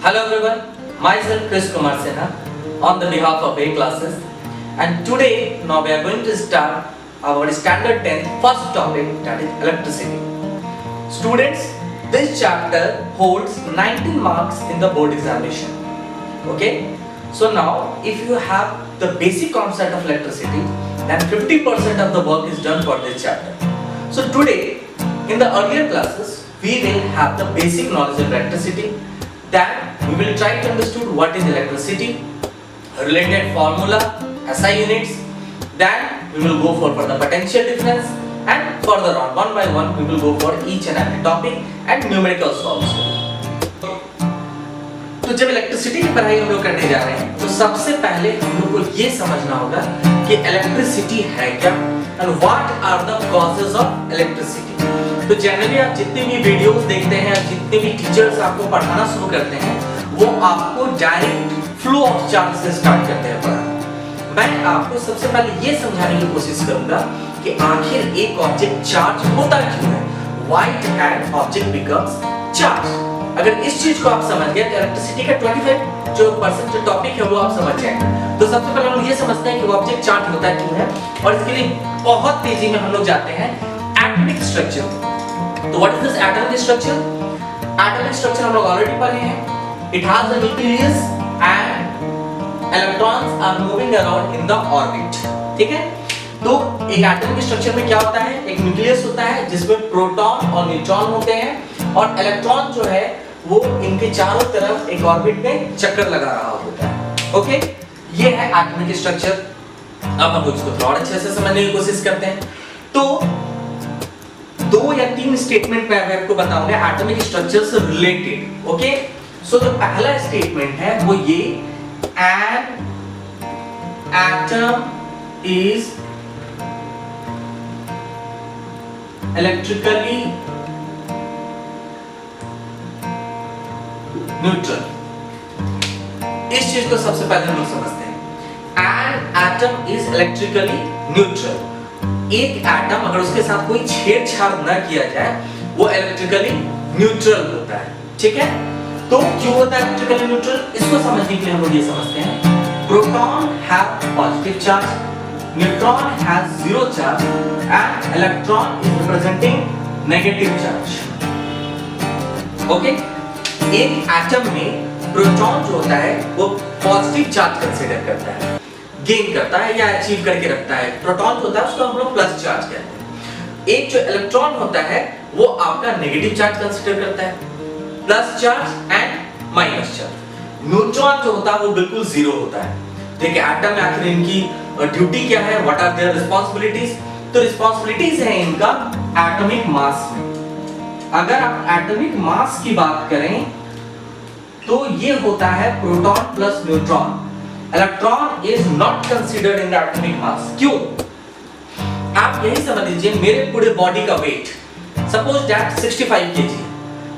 Hello everyone, myself Chris Kumar Sinha on the behalf of A classes, and today now we are going to start our standard 10th first topic, that is electricity. Students, this chapter holds 19 marks in the board examination. Okay, so now if you have the basic concept of electricity, then 50% of the work is done for this chapter. So today in the earlier classes we will have the basic knowledge of electricity. Then we will try to understand what is electricity, related formula, SI units. Then we will go for the potential difference, and further on one by one we will go for each and every topic and numericals also. तो जब electricity की पढ़ाई हम लोग करने जा रहे हैं तो सबसे पहले हम लोग को ये समझना होगा कि इलेक्ट्रिसिटी है क्या and what are the causes of electricity. तो जनरली आप जितने भी वीडियोस देखते हैं, जितने भी टीचर्स आपको पढ़ाना शुरू करते हैं, वो आपको डायरेक्ट फ्लो ऑफ चार्ज से स्टार्ट करते हैं पढ़ाना। मैं आपको सबसे पहले ये समझाने की कोशिश करूंगा कि आखिर एक ऑब्जेक्ट चार्ज होता क्यों है, why an object becomes charge. अगर इस चीज को आप समझ गए तो इलेक्ट्रिसिटी का 25% जो टॉपिक है वो आप समझ जाएंगे। तो सबसे पहले हम ये समझते हैं कि वो ऑब्जेक्ट चार्ज होता क्यों है, और इसके लिए बहुत तेजी में हम लोग जाते हैं एटॉमिक स्ट्रक्चर। तो what is this atomic structure? Atomic structure हम लोग ऑलरेडी पढ़े हैं। It has a nucleus and electrons are moving around in the orbit. ठीक है, तो एक एटॉमिक स्ट्रक्चर में क्या होता है, एक न्यूक्लियस होता है जिसमें प्रोटॉन और न्यूट्रॉन होते हैं, और इलेक्ट्रॉन जो है वो इनके चारों तरफ एक ऑर्बिट में चक्कर लगा रहा होता है। ओके, ये है एटॉमिक स्ट्रक्चर। अब हम इसको थोड़ा अच्छे से समझने की कोशिश करते हैं। तो 2 या 3 स्टेटमेंट मैं आपको बताऊंगा एटॉमिक स्ट्रक्चर से रिलेटेड। ओके, सो जो पहला स्टेटमेंट है वो ये, an atom is electrically neutral. इस चीज को सबसे पहले हम लोग समझते हैं। An atom is electrically neutral. एक एटम अगर उसके साथ कोई छेड़छाड़ न किया जाए वो इलेक्ट्रिकली न्यूट्रल होता है। ठीक है, तो क्यों होता है इलेक्ट्रिकली न्यूट्रल, इसको समझने के लिए हम लोग ये समझते हैं। Proton have positive charge, neutron has zero charge and electron is representing negative charge. Okay, एक एटम में प्रोटॉन जो होता है वो पॉजिटिव चार्ज कंसीडर करता है, गेन करता है या अचीव करके रखता है। प्रोटॉन होता है उसको हम लोग प्लस चार्ज कहते हैं। एक जो इलेक्ट्रॉन होता है वो आपका नेगेटिव चार्ज कंसीडर करता है, plus charge and minus charge. Neutron जो होता है वो बिल्कुल जीरो होता है। देखिए एटम में आखिर इनकी ड्यूटी क्या है, व्हाट आर देयर रिस्पांसिबिलिटीज? तो रिस्पांसिबिलिटीज है इनका एटॉमिक मास में। अगर आप एटॉमिक मास की बात करें तो ये होता है proton plus neutron. Electron is not considered in the atomic mass. क्यों? आप यही समझ लीजिए, मेरे पूरे बॉडी का वेट सपोज दैट 65 kg।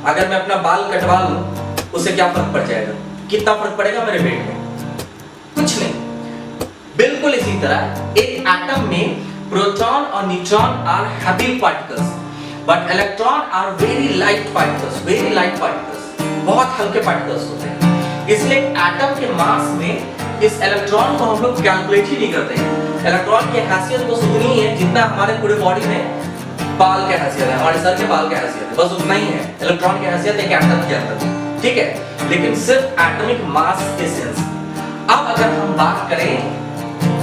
अगर मैं अपना बाल कटवा लूं उससे क्या फर्क पड़ जाएगा, कितना फर्क पड़ेगा मेरे वेट में? कुछ नहीं। बिल्कुल इसी तरह एक एटम में प्रोटॉन और neutron are heavy particles, but electron are very light particles, very light particles, बहुत हल्के पार्टिकल्स होते हैं। इसलिए एटम के मास में इस इलेक्ट्रॉन को हम लोग कैलकुलेट ही नहीं करते हैं। इलेक्ट्रॉन की हैसियत बस उतनी ही है जितना हमारे पूरे बॉडी में बाल की हैसियत है, हमारे सर के बाल की हैसियत है, बस उतना ही है इलेक्ट्रॉन की हैसियत एक एटम के अंदर। ठीक है, लेकिन सिर्फ एटॉमिक मास के सेंस। अब अगर हम बात करें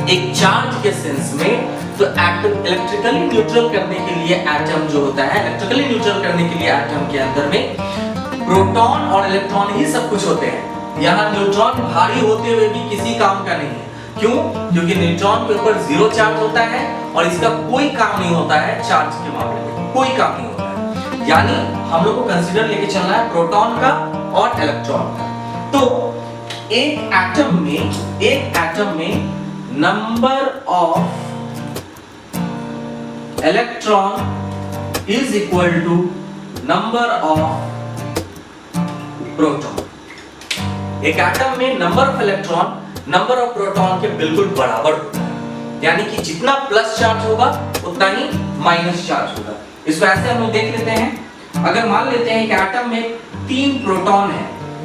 एक चार्ज के सेंस में, तो एटम इलेक्ट्रिकली न्यूट्रल करने के लिए एटम जो होता है, इलेक्ट्रिकली न्यूट्रल करने के लिए एटम के अंदर में प्रोटॉन और इलेक्ट्रॉन ही सब कुछ होते हैं। यहाँ न्यूट्रॉन भारी होते हुए भी किसी काम का नहीं है। क्यों? क्योंकि न्यूट्रॉन के ऊपर जीरो चार्ज होता है और इसका कोई काम नहीं होता है चार्ज के मामले में, कोई काम नहीं होता है। यानी हम लोग को कंसीडर लेके चलना है प्रोटॉन का और इलेक्ट्रॉन का। तो एक एटम में number of electron is equal to number of proton. एक एटम में number of electron number of proton के बिल्कुल बराबर होता है। यानी कि जितना प्लस चार्ज होगा उतना ही माइनस चार्ज होगा। इसको ऐसे हम लोग देख लेते हैं। अगर मान लेते हैं कि एटम में 3 प्रोटॉन है,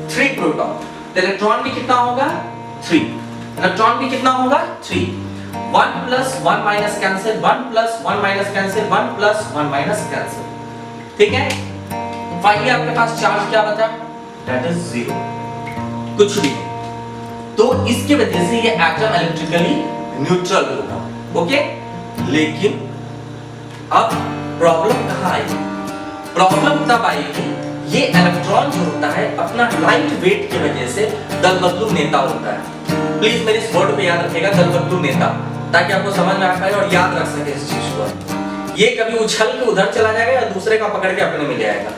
3 प्रोटॉन, तो इलेक्ट्रॉन भी कितना होगा 3, इलेक्ट्रॉन भी कितना होगा 3, 1 plus 1 minus cancel, 1 plus 1 minus cancel, 1 plus 1 minus cancel, ठीक है। फाइनली आपके पास चार्ज क्या बचा, दैट इज 0, कुछ भी। तो इसकी वजह से ये एटम इलेक्ट्रिकली न्यूट्रल होगा, ओके। लेकिन अब प्रॉब्लम कहां आएगी, प्रॉब्लम तब आएगी ये इलेक्ट्रॉन जो होता है अपना लाइट वेट की वजह से दलबदलू नेता होता है। प्लीज मेरे इस वर्ड पे याद रखिएगा, दलबदलू नेता, ताकि आपको समझ में आ पाए और याद रख सके इस चीज को। ये कभी उछल के उधर चला जाएगा या दूसरे का पकड़ के अपने में ले आएगा,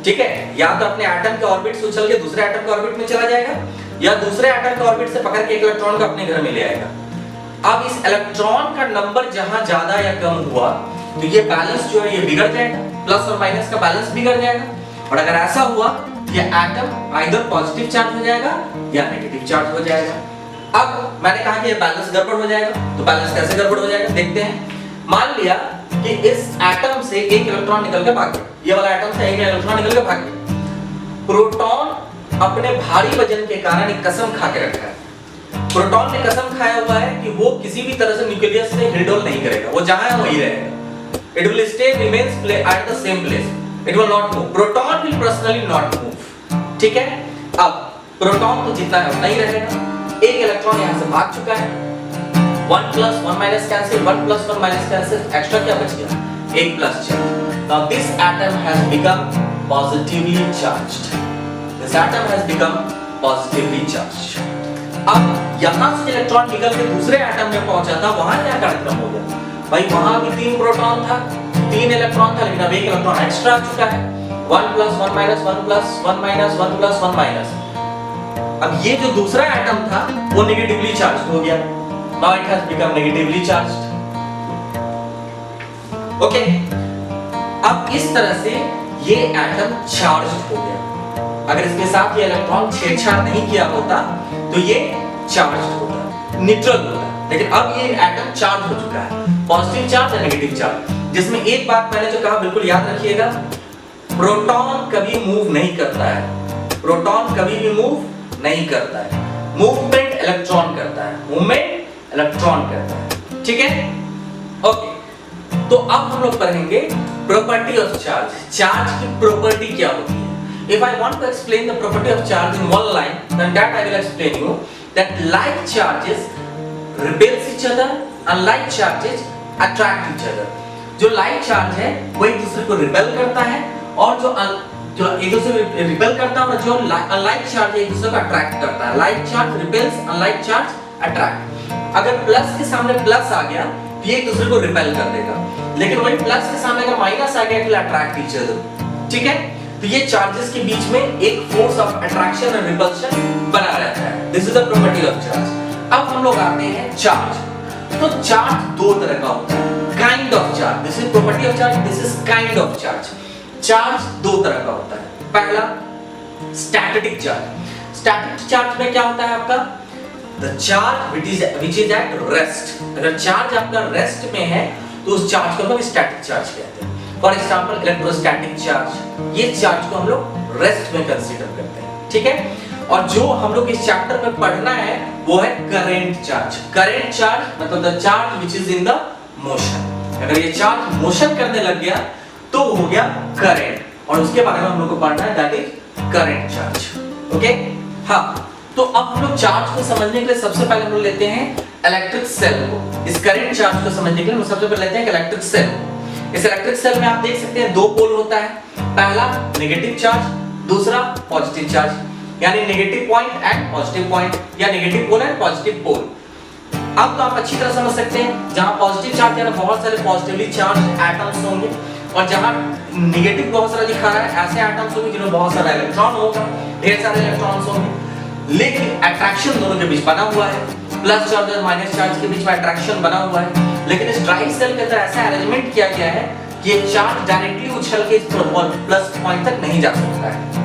ठीक है। या तो अपने एटम के ऑर्बिट से उछल के दूसरे एटम के ऑर्बिट में चला जाएगा, या दूसरे एटम के ऑर्बिट से पकड़ के एक इलेक्ट्रॉन को अपने घर में ले आएगा। अब इस इलेक्ट्रॉन का नंबर जहां ज्यादा या कम हुआ तो ये बैलेंस जो है ये बिगड़ जाएगा, प्लस और माइनस का बैलेंस बिगड़ जाएगा। और अगर ऐसा हुआ ये एटम आइदर पॉजिटिव चार्ज हो जाएगा या नेगेटिव चार्ज हो जाएगा। अब मैंने कहा कि ये बैलेंस गड़बड़ हो जाएगा, तो बैलेंस कैसे गड़बड़ हो जाएगा देखते हैं। मान लिया कि इस एटम से एक इलेक्ट्रॉन निकल के भाग गया, ये वाला एटम से एक इलेक्ट्रॉन निकल के भाग गया। प्रोटॉन अपने भारी वजन के कारण एक कसम खा के रखा है, प्रोटॉन ने कसम खाया हुआ है कि वो किसी भी तरह से न्यूक्लियस से हिलडोल नहीं करेगा, वो जहां है वहीं रहेगा। It will stay remains at the same place. It will not move. Proton will personally not move. ठीक है? अब प्रोटॉन तो जितना है उतना ही रहेगा। एक इलेक्ट्रॉन यहाँ से भाग चुका है, 1 plus 1 minus cancel, 1 plus 1 minus cancel, extra क्या बच गया, 1 plus charge. Now this atom has become positively charged. This atom has become positively charged. अब यहाँ से इलेक्ट्रॉन निकल के दूसरे एटम में पहुंचा था, वहां क्या कार्यक्रम हो गया भाई, वहां भी 3 प्रोटॉन था, 3 इलेक्ट्रॉन था, लेकिन अब एक इलेक्ट्रॉन एक्स्ट्रा आ चुका है, 1 plus 1 minus 1 plus 1 minus 1 plus 1 minus. अब ये जो दूसरा एटम था वो नेगेटिवली चार्ज हो गया, now it has become negatively charged, okay. अब इस तरह से ये एटम चार्ज्ड हो गया। अगर इसके साथ ये इलेक्ट्रॉन छेड़छाड़ नहीं किया होता तो ये चार्ज्ड होता, न्यूट्रल होता, लेकिन अब ये एटम चार्ज हो चुका है, पॉजिटिव चार्ज या नेगेटिव चार्ज। जिसमें एक बात मैंने जो कहा बिल्कुल याद रखिएगा, प्रोटॉन कभी मूव नहीं करता है, प्रोटॉन कभी भी मूव नहीं करता है, मूवमेंट इलेक्ट्रॉन करता है, मूवमेंट इलेक्ट्रॉन करता है, ठीक है, ओके। तो अब हम लोग पढ़ेंगे प्रॉपर्टी ऑफ चार्ज, चार्ज की प्रॉपर्टी क्या होती है। If I want to explain the property of charge in one line, then that I will explain you that like charges repels each other and like charges attract each other. जो like charge है वो एक दूसरे को repel करता है, और जो एक दूसरे को repel करता है, और जो unlike charge एक दूसरे को attract करता है। Like charge repels, unlike charge attract। अगर प्लस के सामने प्लस आ गया तो ये एक दूसरे को repel कर देगा, लेकिन वही प्लस के सामने अगर माइनस आ गया तो attract each other, ठीक है। तो ये चार्जेस के बीच में एक फोर्स ऑफ अट्रैक्शन और रिपल्शन बना रहता है, this is the property of charge. अब हम लोग आते हैं चार्ज। तो चार्ज दो तरह का होता है, kind of charge, this is property of charge, this is kind of charge. Charge दो तरह का होता है, पहला स्टैटिक चार्ज। स्टैटिक चार्ज में क्या होता है आपका, the charge which is at rest. अगर चार्ज आपका रेस्ट में है तो उस चार्ज को हम स्टैटिक चार्ज कहते हैं। फॉर एग्जांपल इलेक्ट्रोस्टैटिक चार्ज, ये चार्ज को हम लोग रेस्ट में कंसीडर करते हैं, ठीक है। और जो हम लोग इस चैप्टर में पढ़ना है वो है करंट चार्ज। करंट चार्ज मतलब the charge which is in the motion. अगर ये चार्ज मोशन करने लग गया तो हो गया करंट, और उसके बारे में हम लोग को पढ़ना है, that is current charge, okay. हाँ, तो अब हम लोग चार्ज को समझने के लिए सबसे पहले हम लोग लेते हैं इलेक्ट्रिक सेल को। इस करंट चार्ज को समझने के लिए हम सबसे पहले लेते हैं इलेक्ट्रिक सेल। इस इलेक्ट्रिक सेल में आप देख सकते हैं दो पोल होता है, पहला नेगेटिव चार्ज, दूसरा पॉजिटिव चार्ज, यानी negative point and positive point, या negative pole and positive pole. अब तो आप अच्छी तरह समझ सकते हैं, जहां पॉजिटिव चार्ज है बहुत सारे पॉजिटिवली चार्ज एटम्स होंगे, और जहां नेगेटिव बहुत सारा दिखा रहा है ऐसे एटम्स होंगे जिनमें बहुत सारा इलेक्ट्रॉन होगा, ढेर सारे इलेक्ट्रॉन्स होंगे, लेकिन अट्रैक्शन दोनों के बीच बना हुआ है, प्लस चार्ज और माइनस चार्ज के बीच में अट्रैक्शन बना हुआ है। लेकिन इस ड्राई सेल के अंदर ऐसा अरेंजमेंट किया गया है कि ये चार्ज डायरेक्टली उछल के प्लस पॉइंट तक नहीं जा सकता है।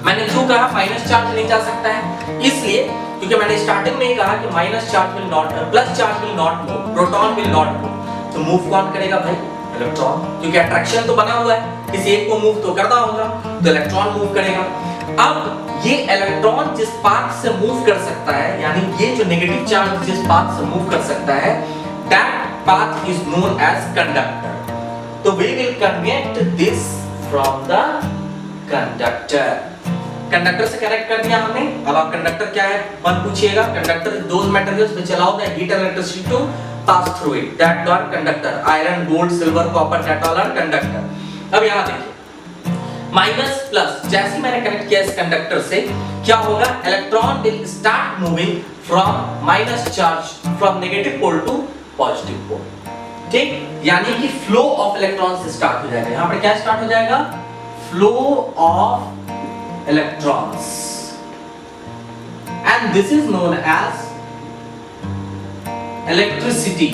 मैंने जो कहा माइनस चार्ज नहीं जा सकता है, इसलिए क्योंकि मैंने स्टार्टिंग में ही कहा कि minus charge will not, plus charge will not move, proton will not move. तो मूव कौन करेगा भाई, इलेक्ट्रॉन, क्योंकि अट्रैक्शन तो बना हुआ है, किसी एक को मूव तो करना होगा, तो इलेक्ट्रॉन मूव करेगा। अब ये इलेक्ट्रॉन जिस पाथ से मूव कर सकता है, यानी ये जो नेगेटिव चार्ज जिस पाथ से मूव कर सकता है, that path is known as conductor. तो we will connect this from the conductor. Conductor से कनेक्ट कर दिया हमने। अब आप कंडक्टर क्या है मत पूछिएगा। Conductor those materials which allow the heat electricity to pass through it, that are conductor. Iron, gold, silver, copper, that all are conductor. अब यहाँ देखिए माइनस प्लस, जैसे मैंने कनेक्ट किया इस कंडक्टर से, क्या होगा, electron will start moving from minus charge from negative pole to positive pole. ठीक, यानी कि फ्लो ऑफ इलेक्ट्रॉन से स्टार्ट हो जाएगा। यहाँ पर क्या स्टार्ट हो जाएगा, flow of electrons, and this is known as electricity.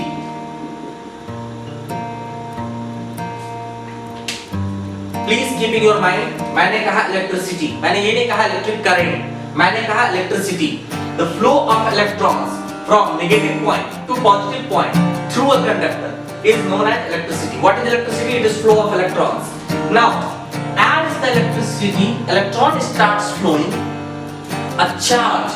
Please keep in your mind, मैंने कहा electricity, मैंने ये नहीं कहा electric current, मैंने कहा electricity. The flow of electrons from negative point to positive point through a conductor is known as electricity. What is electricity? It is flow of electrons. Now as the electron starts flowing, a charge,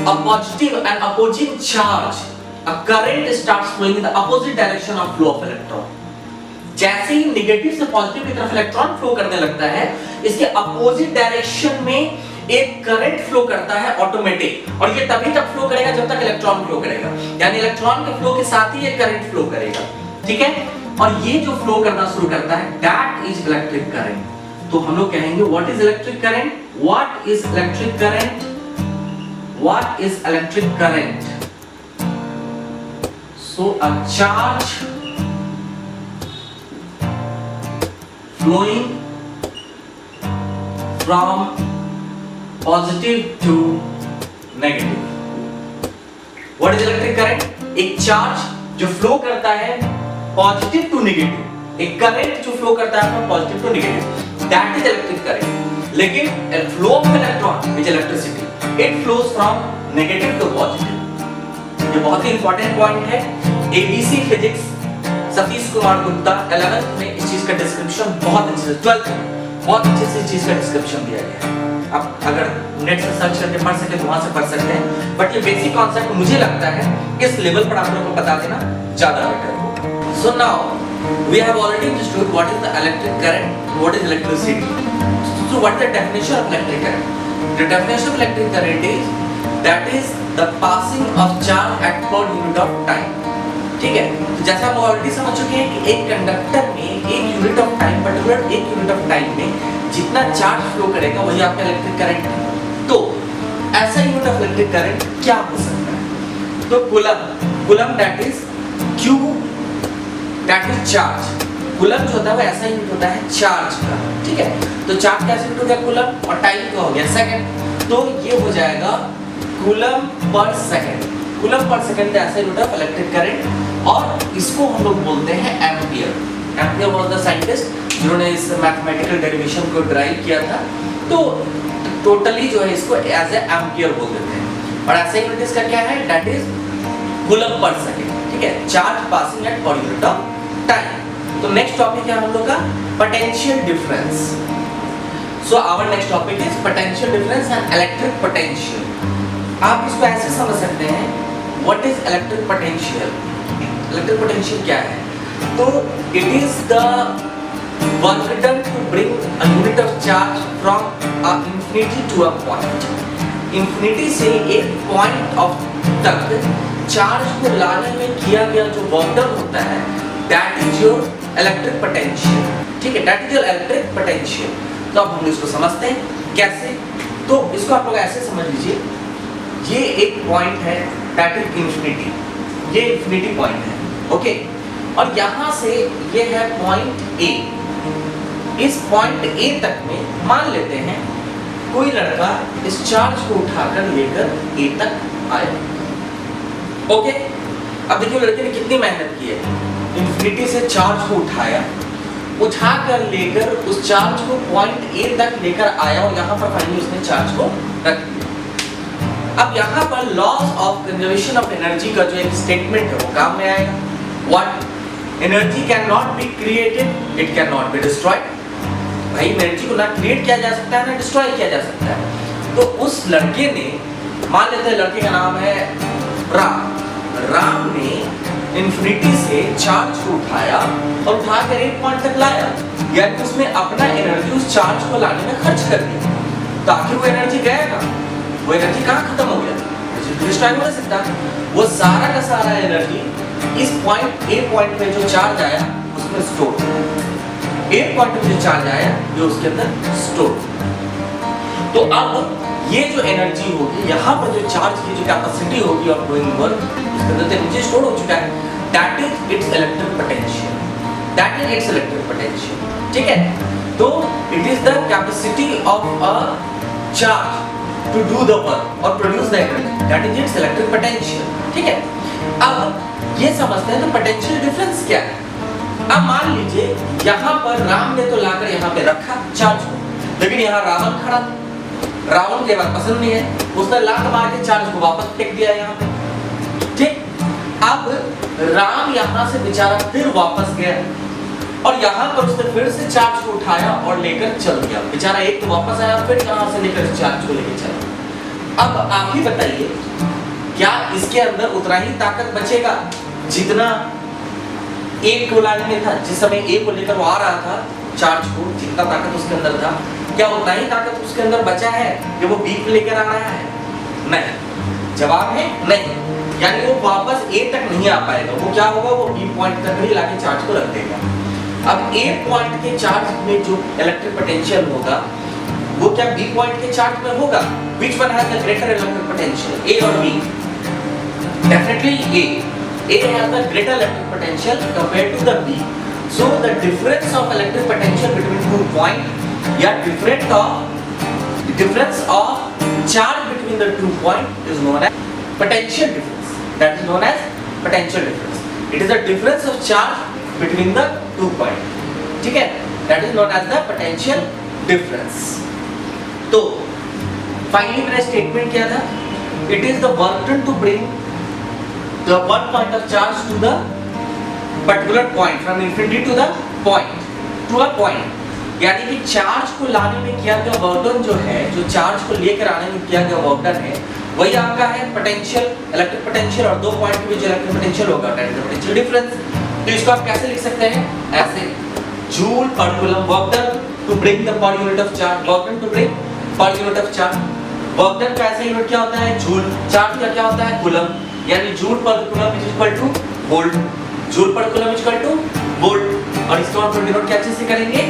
a positive and opposing charge, a current starts flowing in the opposite direction of flow of electron. जैसे ही negative से positive की तरफ electron flow करने लगता है, इसके opposite direction में एक करंट फ्लो करता है ऑटोमेटिक, और ये तभी तक फ्लो करेगा जब तक इलेक्ट्रॉन फ्लो करेगा, यानी इलेक्ट्रॉन के फ्लो के साथ ही ये करंट फ्लो करेगा। ठीक है, और ये जो फ्लो करना शुरू करता है, दैट इज इलेक्ट्रिक करंट। तो हम लोग कहेंगे what is electric current, what is electric current, what is electric current. So a charge flowing from positive to negative. What is electric current, एक चार्ज जो फ्लो करता है पॉजिटिव टू नेगेटिव, एक current जो फ्लो करता है positive to negative, that is electric current. लेकिन a flow of electron which is electricity, it flows from negative to positive. ये बहुत ही इंपॉर्टेंट पॉइंट है। ABC physics Satish Kumar Gupta 11th में इस चीज का डिस्क्रिप्शन बहुत अच्छे से, 12th में बहुत अच्छे से इस चीज का डिस्क्रिप्शन दिया गया है। आप अगर नेट से सर्च करके पढ़ सके तो वहां से पढ़ सकते हैं, बट ये बेसिक कॉन्सेप्ट मुझे लगता है इस लेवल पर आप लोगों को बता देना ज्यादा बेटर होगा। So now we have already understood what is the electric current, what is electricity. So what is the definition of electric current? The definition of electric current is that is the passing of charge at per unit of time. ठीक है, तो जैसा हम already समझ चुके हैं कि एक कंडक्टर में एक यूनिट ऑफ टाइम, पर्टिकुलर एक यूनिट ऑफ टाइम में जितना चार्ज फ्लो करेगा वही आपका इलेक्ट्रिक करंट है। तो ऐसा यूनिट ऑफ इलेक्ट्रिक करंट क्या हो सकता है, तो coulomb that is Q that is charge. Coulomb जो होता है वो ऐसा यूनिट होता है चार्ज का। ठीक है, तो चार्ज का यूनिट हो गया कूलम और टाइम का हो गया सेकंड, तो ये हो जाएगा coulomb per second. Coulomb per second ऐसा यूनिट ऑफ इलेक्ट्रिक करंट, और इसको हम लोग बोलते हैं ampere. Ampere was the scientist जिन्होंने इस मैथमेटिकल डेरिवेशन को ड्राइव किया था, तो टोटली जो है इसको एज ए एम्पियर बोल देते हैं। और ऐसा यूनिट इसका क्या है, that is coulomb per second. ठीक है, charge passing at per unit of time. तो नेक्स्ट टॉपिक है हम लोग का potential difference. So our next topic is potential difference and electric potential. आप इसको ऐसे समझ सकते हैं, what is electric potential. Electric potential क्या है, तो it is the work done to bring a unit of charge from a infinity to a point. Infinity से एक पॉइंट ऑफ तक चार्ज को लाने में किया गया जो वर्क डन होता है, that is your electric potential. ठीक है, that is your electric potential. तो अब हम इसको समझते हैं कैसे। तो इसको आप लोग ऐसे समझ लीजिए, ये एक पॉइंट है दैट इज इंफिनिटी, ये इंफिनिटी पॉइंट है, ओके। और यहाँ से ये है पॉइंट ए। इस पॉइंट ए तक में मान लेते हैं कोई लड़का इस चार्ज को उठाकर लेकर ए तक आया, ओके। अब देखिए लड़के ने कितनी मेहनत की है, इंफिनिटी से चार्ज को उठाकर लेकर उस चार्ज को पॉइंट ए तक लेकर आया, और यहाँ पर फाइनली उसने चार्ज को रख दिया। अब यहाँ पर loss of conservation of energy का जो एक स्टेटमेंट है वो काम में आएगा। What, energy can not be created, it can not be destroyed. भाई एनर्जी को ना क्रिएट किया जा सकता है ना डिस्ट्रॉय किया जा सकता है। तो उस लड़के ने, मान लेते हैं लड़के का नाम है राम ने इन्फिनिटी से चार्ज को उठाया और उठाकर एक पॉइंट तक लाया, यानी उसने अपना एनर्जी उस चार्ज को लाने में खर्च कर दी। तो आखिर वो एनर्जी गया ना, वो एनर्जी कहाँ खत्म हो गया? डिस्ट्रॉय हो सकता है। वो सारा का सारा एनर्जी इस पॉइंट ए पॉइंट पे जो चार्ज आया उसमें स्टोर, ए पॉइंट पे जो चार्ज आया ये उसके अंदर स्टोर। तो अब ये जो एनर्जी होगी, यहाँ पर जो चार्ज की जो कैपेसिटी होगी ऑफ डूइंग वर्क, उसके अंदर एनर्जी स्टोर हो चुका है। That is its electric potential, that is its electric potential. ठीक है, तो it is the capacity of a charge to do the work और produce the energy, that is its electric potential. ठीक है, अब ये समझते हैं तो पोटेंशियल डिफरेंस क्या है। अब मान लीजिए यहाँ पर राम ने तो लाकर यहाँ पे रखा चार्ज को, लेकिन यहाँ रावण खड़ा, रावण के बात पसंद नहीं है, उसने लात मार के चार्ज को वापस फेंक दिया यहाँ पे। ठीक, अब राम यहाँ से बेचारा फिर वापस गया और यहाँ पर उसने फिर से चार्ज को उठाया और लेकर चल गया। बेचारा एक तो वापस आया, फिर यहाँ से लेकर चार्ज को लेकर चला। अब आप ही बताइए, क्या इसके अंदर उतना ही ताकत बचेगा जितना एक को लाने में था? जिस समय एक को लेकर वो आ रहा था चार्ज को, जितना ताकत उसके अंदर था, क्या उतना ही ताकत उसके अंदर बचा है कि वो बी को लेकर आ रहा है? नहीं, जवाब है नहीं। यानी वो वापस ए तक नहीं आ पाएगा। वो क्या होगा, वो बी पॉइंट तक ही लाके चार्ज को रख देगा। अब ए पॉइंट के चार्ज में जो इलेक्ट्रिक पोटेंशियल होगा वो क्या बी पॉइंट के चार्ज में होगा? Which one has the greater electric potential, A और B? Definitely A. A has the greater electric potential compared to the B. So the difference of electric potential between 2 points, yeah, difference of charge between the 2 points is known as potential difference. That is known as potential difference. It is the difference of charge between the 2 points. ठीक है? That is known as the potential difference. तो finally मेरा statement क्या था? It is the work done to bring the one point of charge to the particular point, from infinity to the point, to a point. यानी कि charge को लाने में किया गया वर्क जो है, जो चार्ज को लेकर आने में किया गया वर्क है, वही आपका है पोटेंशियल, इलेक्ट्रिक पोटेंशियल, और दो पॉइंट के बीच इलेक्ट्रिक पोटेंशियल होगा, that is the potential difference. तो इसको आप कैसे लिख सकते हैं? ऐसे, joule per coulomb work done to bring the per unit of charge, work done to bring per unit of charge. Work done का ऐसा यूनिट क्या होता है? जूल। चार्ज का क्या होता है? कूलम। यानी joule per coulomb is equal two volt, joule per coulomb is equal two volt. और इसको हम डिनोट क्या चीज से करेंगे?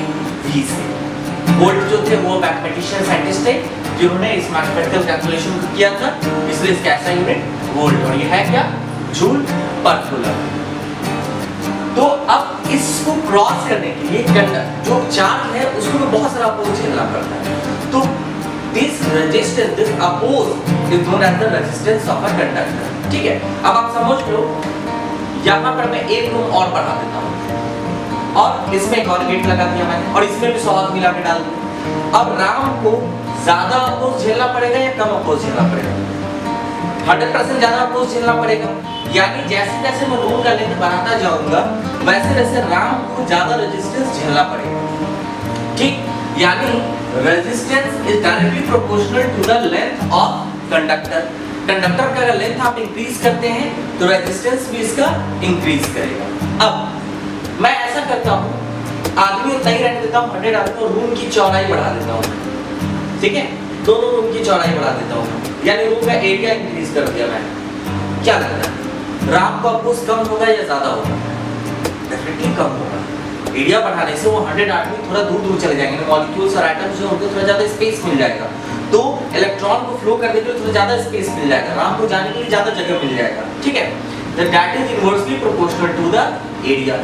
V से। वोल्ट जो थे वो मैथमेटिशियन साइंटिस्ट थे जिन्होंने इस मैथमेटिकल कैलकुलेशन को किया था, इसलिए इसका ऐसा यूनिट वोल्ट, और ये है क्या? Joule per coulomb. तो अब इसको क्रॉस करने के लिए जो चार्ज है उसको भी बहुत सारा अपोज झेलना पड़ता है। तो this resistance, this oppose is known as the resistance of a conductor. ठीक है, अब आप समझ लो, यहाँ पर मैं एक रूम और बढ़ा देता हूँ और इसमें एक और गेट लगा दिया मैंने, और इसमें भी 100 मिला के डाल दिया। अब राम को ज्यादा अपोज झेलना पड़ेगा या कम अपोज झेलना पड़ेगा? 100% ज्यादा अपोज झेलना पड़ेगा। यानी जैसे जैसे मैं रूम का लेंथ बढ़ाता जाऊंगा वैसे वैसे राम को ज्यादा रेजिस्टेंस झेलना पड़ेगा। ठीक, यानी resistance is directly proportional to the length of conductor. Conductor का अगर लेंथ आप इंक्रीज करते हैं तो रेजिस्टेंस भी इसका इंक्रीज करेगा। अब मैं ऐसा करता हूँ, आदमी उतना ही रहने देता हूँ 100 आदमी, और रूम की चौड़ाई बढ़ा देता हूँ। ठीक है, दोनों रूम की चौड़ाई बढ़ा देता हूँ, यानी रूम का एरिया इंक्रीज कर दिया मैंने। क्या लगता है, राम का अपोज कम होगा या ज्यादा होगा? डेफिनेटली कम होगा। एरिया बढ़ाने से वो 100 आदमी थोड़ा दूर दूर चले जाएंगे, मॉलिक्यूल्स और एटम्स जो होंगे थोड़ा ज्यादा स्पेस मिल जाएगा, तो इलेक्ट्रॉन को फ्लो करने के लिए थोड़ा ज्यादा स्पेस मिल जाएगा, राम को जाने के लिए ज्यादा जगह मिल जाएगा। ठीक है, that is inversely proportional to the area.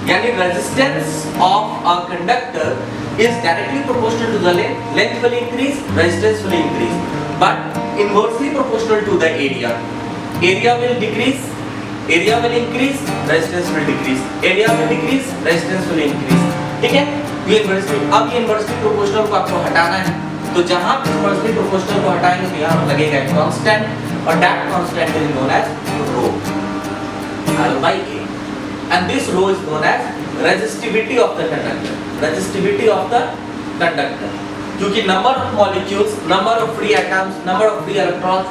यानी resistance of a conductor is directly proportional to the length, length will increase, resistance will increase, but inversely proportional to the area. Area will decrease, area will increase, resistance will decrease, area will decrease, resistance will increase। ठीक है, ये inversely, अब ये inversely proportional को आपको हटाना है, तो जहां इनवर्सली प्रोपोर्शनल को हटाएंगे तो यहाँ लगेगा एक कांस्टेंट, और that constant is known as rho, L by A, and this rho is known as resistivity of the conductor, resistivity of the conductor। क्योंकि number of molecules, number of free atoms, number of free electrons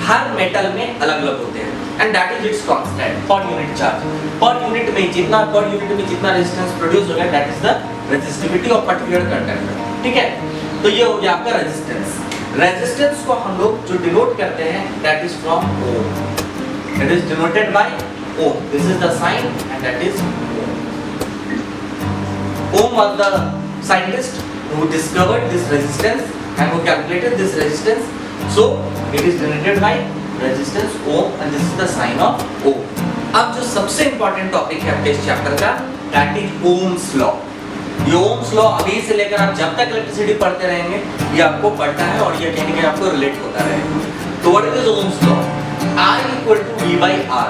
her metal में अलग-अलग होते हैं and that is it's constant per unit charge. Per unit में जितना resistance produce होगा that is the resistivity of particular conductor. ठीक है, तो ये हो गया आपका रेजिस्टेंस। रेजिस्टेंस को हम लोग जो डिनोट करते हैं that is from ohm, it is denoted by ohm, this is the sign and that is ohm was the scientist who discovered this resistance and who calculated this resistance, so it is denoted by resistance ohm and this is the sign of ohm। अब जो सबसे important topic है आपके इस chapter का that is Ohm's law. ये Ohm's law अभी से लेकर आप जब तक इलेक्ट्रिसिटी पढ़ते रहेंगे ये आपको पढ़ता है और ये कहीं ना कहीं आपको रिलेट होता रहेगा। तो what is Ohm's law? I equal to V by R।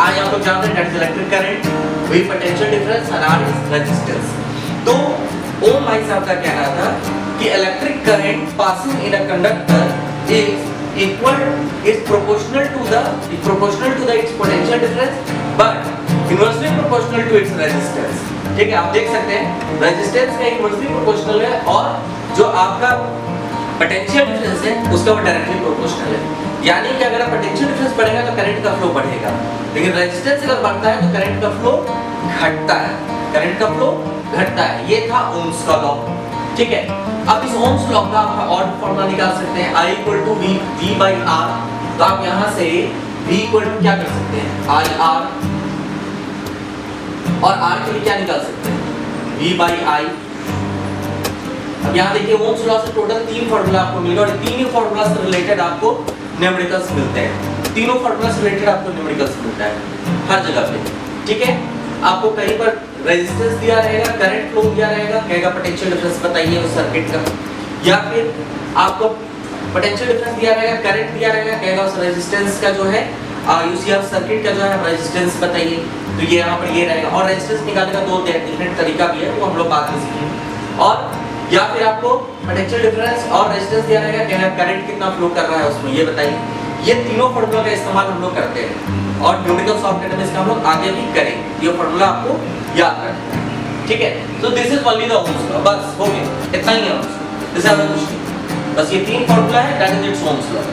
I आप लोग जानते हैं that is electric current, V potential difference और R इज रेजिस्टेंस। तो ओम भाई साहब का कहना था कि electric current passing in a conductor is equal is proportional to the its potential difference but inversely proportional to its resistance. ठीक है, आप देख सकते हैं रेजिस्टेंस का इनवर्सली प्रोपोर्शनल है और जो आपका पोटेंशियल डिफरेंस है उसका वो डायरेक्टली प्रोपोर्शनल है। यानी कि अगर पोटेंशियल डिफरेंस बढ़ेगा तो करंट का फ्लो बढ़ेगा, लेकिन रेजिस्टेंस अगर बढ़ता है तो करंट का फ्लो घटता है, घटता है। ये था ओम्स का लॉ। ठीक है, अब इस ओम्स लॉ का आप और फॉर्मूला निकाल सकते हैं I equal to V by R। तो आप यहाँ से V equal to क्या कर सकते हैं IR और R के लिए क्या निकाल सकते हैं V by I। अब यहाँ देखिए ओम्स लॉ से टोटल 3 फॉर्मूला आपको मिलेगा और तीन ही फॉर्मूला से रिलेटेड आपको न्यूमेरिकल्स मिलते हैं। तीनों फॉर्मूला से रिलेटेड आपको न्यूमेरिकल्स मिलता है हर जगह पे। ठीक है, आपको कहीं पर रेजिस्टेंस दिया रहेगा, करंट फ्लो दिया रहेगा, कहेगा पोटेंशियल डिफरेंस बताइए उस सर्किट का, या फिर आपको पोटेंशियल डिफरेंस दिया रहेगा, करंट दिया रहेगा, कहेगा उस रेजिस्टेंस का जो है यूसीआर सर्किट का जो है रेजिस्टेंस बताइए। तो ये यहाँ पर ये रहेगा और रेजिस्टेंस निकालने का 2 डिफरेंट तरीका भी है, वो हम लोग बाद में सीखेंगे। और या फिर आपको पोटेंशियल डिफरेंस और रेजिस्टेंस दिया रहेगा, कहेगा करंट कितना फ्लो कर रहा है उसमें ये बताइए। ये तीनों फॉर्मूला का इस्तेमाल हम लोग करते हैं और न्यूमेरिकल सॉल्व करने में इसका हम लोग आगे भी करेंगे। ये फॉर्मूला आपको याद रखना है। ठीक है, तो this is only the Ohm's law, बस हो गया, इतना ही है दिस इज कुछ नहीं, बस ये 3 फॉर्मूला है that is its Ohm's law,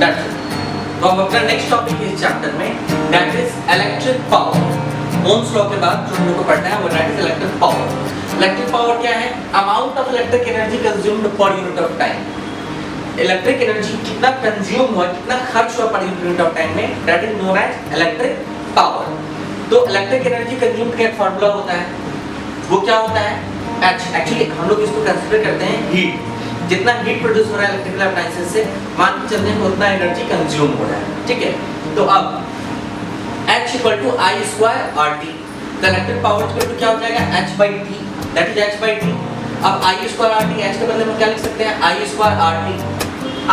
that's it. तो अब अपना नेक्स्ट टॉपिक है इस चैप्टर में that is electric power. Ohm's law के बाद जो हम लोग को पढ़ना है वो that is electric power. Electric power क्या है? Amount of electric energy consumed per unit of time. Electric energy कितना कंज्यूम हुआ, कितना खर्च हुआ पर यूनिट ऑफ टाइम में, that is known as electric power. तो इलेक्ट्रिक एनर्जी कंज्यूम्ड का एक फार्मूला होता है, वो क्या होता है H। एक्चुअली हम लोग इसको कंसीडर करते हैं हीट। जितना हीट प्रोड्यूस हो रहा है इलेक्ट्रिकल अप्लायंसेस से मान के चलते हैं उतना एनर्जी कंज्यूम हो रहा है। ठीक है, तो अब H equal to I square RT, the electric power equal to क्या हो जाएगा H by T, that is H by T। अब I square RT, H के बदले में क्या लिख सकते हैं I square RT।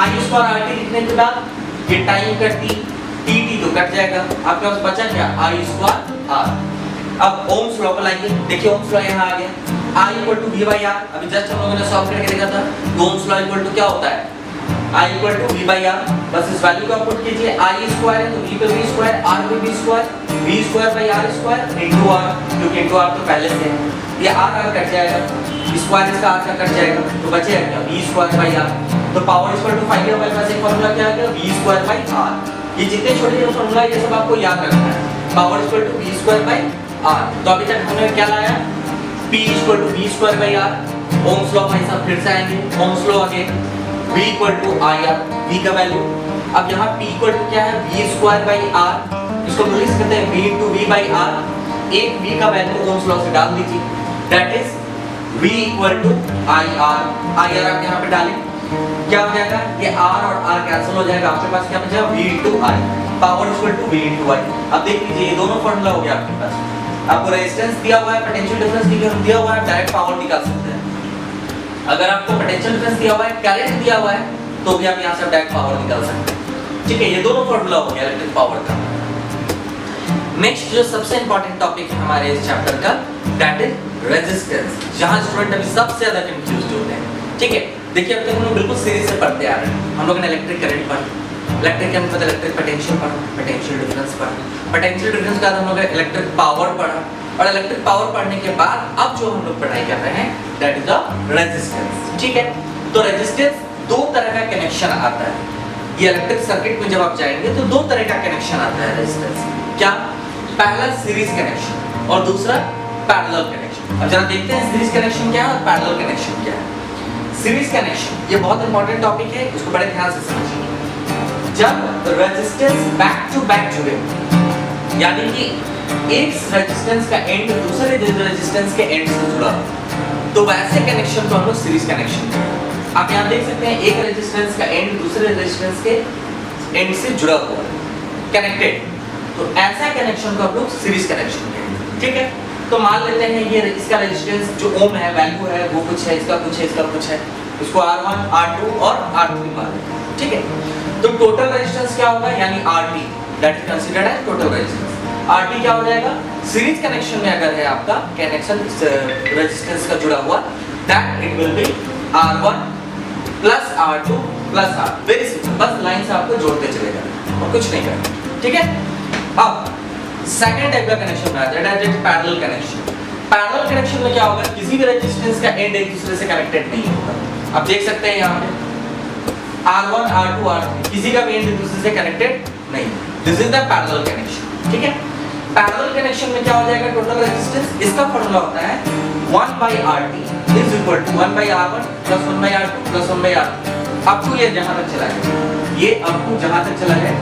I square RT लिखने के बाद ये टाइम का T तो कट जाएगा, आपके पास बचा क्या I square R। अब ओम्स लॉ को लाइए, देखिए ओम्स लॉ यहाँ आ गया I equal to V by R। अभी जस्ट हम लोगों ने सॉल्व करके देखा था, तो ओम्स लॉ इक्वल टू क्या होता है I equal to V by R। बस इस वैल्यू को पुट कीजिए, I स्क्वायर है तो V पे V स्क्वायर, R पे V square, V square by R square into R, क्योंकि इनटू R तो पहले से है, ये R कट जाएगा, स्क्वायर इसका R का कट जाएगा तो बचेगा क्या V स्क्वायर by R। तो पावर इक्वल टू 5 हमारे पास एक फार्मूला क्या आ गया V स्क्वायर by R। ये जितने छोटे छोटे फार्मूला ये सब आपको याद रखना है। Power equal to V square by R। तो अभी तक हमने क्या लाया P equal to V square by R। Ohm's law भाई साहब फिर से आएंगे, Ohm's law again V equal to IR, V का वैल्यू। अब यहाँ P इक्वल टू क्या है V स्क्वायर by R, इसको रिलीज करते हैं V into V by R। एक V का वैल्यू ओम्स लॉ से डाल दीजिए, that is V equal to IR। IR आप यहाँ पे डालें, क्या हो जाएगा ये R और R कैंसिल हो जाएगा, आपके पास क्या बचेगा V into I, power equal to V into I। अब देख लीजिए ये दोनों फॉर्मूला हो गया आपके पास, आपको रेजिस्टेंस दिया हुआ है, पोटेंशियल डिफरेंस दिया हुआ है, डायरेक्ट पावर निकाल सकते हैं। अगर आपको पोटेंशियल डिफरेंस दिया हुआ है, करंट दिया हुआ है, तो भी आप यहाँ से डायरेक्ट पावर निकाल सकते हैं। ठीक है, ये दोनों फॉर्मूला हो गया इलेक्ट्रिक पावर का। नेक्स्ट जो सबसे इंपॉर्टेंट टॉपिक है हमारे इस चैप्टर का दैट इज रेजिस्टेंस, जहां स्टूडेंट अभी सबसे ज्यादा कंफ्यूज्ड होते हैं। ठीक है, देखिए अब तक हम लोग बिल्कुल सीरीज से पढ़ते आ रहे हैं। हम लोगों ने इलेक्ट्रिक करंट पढ़ा, इलेक्ट्रिक करंट मतलब इलेक्ट्रिक पोटेंशियल पढ़ा, पोटेंशियल डिफरेंस पढ़ा, पोटेंशियल डिफरेंस के बाद हम लोग इलेक्ट्रिक पावर पढ़ा, और इलेक्ट्रिक पावर पढ़ने के बाद अब जो हम लोग पढ़ाई कर रहे हैं दैट इज द रेजिस्टेंस। ठीक है, तो रेजिस्टेंस दो तरह का कनेक्शन आता है। ये इलेक्ट्रिक सर्किट में जब आप जाएंगे तो दो तरह का कनेक्शन आता है रेजिस्टेंस। क्या? पहला सीरीज कनेक्शन और दूसरा पैरेलल कनेक्शन। अब जरा देखते हैं सीरीज कनेक्शन क्या है और पैरेलल कनेक्शन क्या है। सीरीज कनेक्शन ये बहुत इंपॉर्टेंट टॉपिक है, इसको बड़े ध्यान से समझिए। जब रेजिस्टेंस बैक टू बैक जुड़े, यानी कि एक रेजिस्टेंस का एंड दूसरे रेजिस्टेंस के एंड से जुड़ा, तो वैसे कनेक्शन को हम लोग सीरीज कनेक्शन कहते हैं। आप यहाँ देख सकते हैं एक रेजिस्टेंस का एंड दूसरे रेजिस्टेंस के एंड से जुड़ा हुआ है, कनेक्टेड, तो ऐसा कनेक्शन को हम लोग सीरीज कनेक्शन कहते हैं। ठीक है, तो मान लेते हैं ये इसका रेजिस्टेंस जो ओम है, वैल्यू है, वो कुछ है, इसका कुछ है, इसका कुछ है, उसको R1, R2 और R3 मान लेते हैं। ठीक है, तो टोटल रेजिस्टेंस क्या होगा, यानी RT, that is considered as total resistance. RT क्या हो जाएगा, सीरीज कनेक्शन में अगर है आपका कनेक्शन रेजिस्टेंस का जुड़ा हुआ, that it will be R1 plus R2 plus R। Very simple, बस लाइन से आपको जोड़ते चले जाना और कुछ नहीं करना। ठीक है, अब सेकंड टाइप का कनेक्शन में आता है, that is parallel connection. Parallel connection में क्या होगा, किसी भी रेजिस्टेंस का एंड एक दूसरे से कनेक्टेड नहीं होगा। आप देख सकते हैं यहाँ पे R1, R2, R3 किसी का भी एंड एक दूसरे से कनेक्टेड नहीं। This is the parallel connection. ठीक है, पैरेलल कनेक्शन में क्या हो जाएगा, टोटल रेजिस्टेंस, इसका फार्मूला होता है 1/RT is equal to 1/R1 plus 1/R2 plus 1/R3 up to ये जहां तक चला है, ये अप टू जहां तक चला है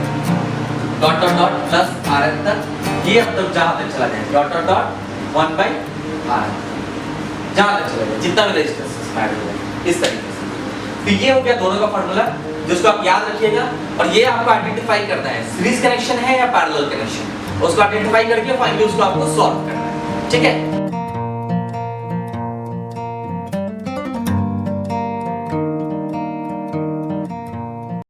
dot dot dot plus RN तक, ये अब तक जहां तक चला जाए डॉट डॉट डॉट 1/R जहां तक चला जाए, जितना भी रेजिस्टेंस ऐड हो जाए इस तरीके से। तो ये हो गया दोनों का फार्मूला, जिसको आप याद रखिएगा। और ये आपको आइडेंटिफाई करना है सीरीज कनेक्शन है या पैरेलल कनेक्शन, उसको आइडेंटिफाई करके फाइनली उसको आपको सॉल्व करना है। ठीक है।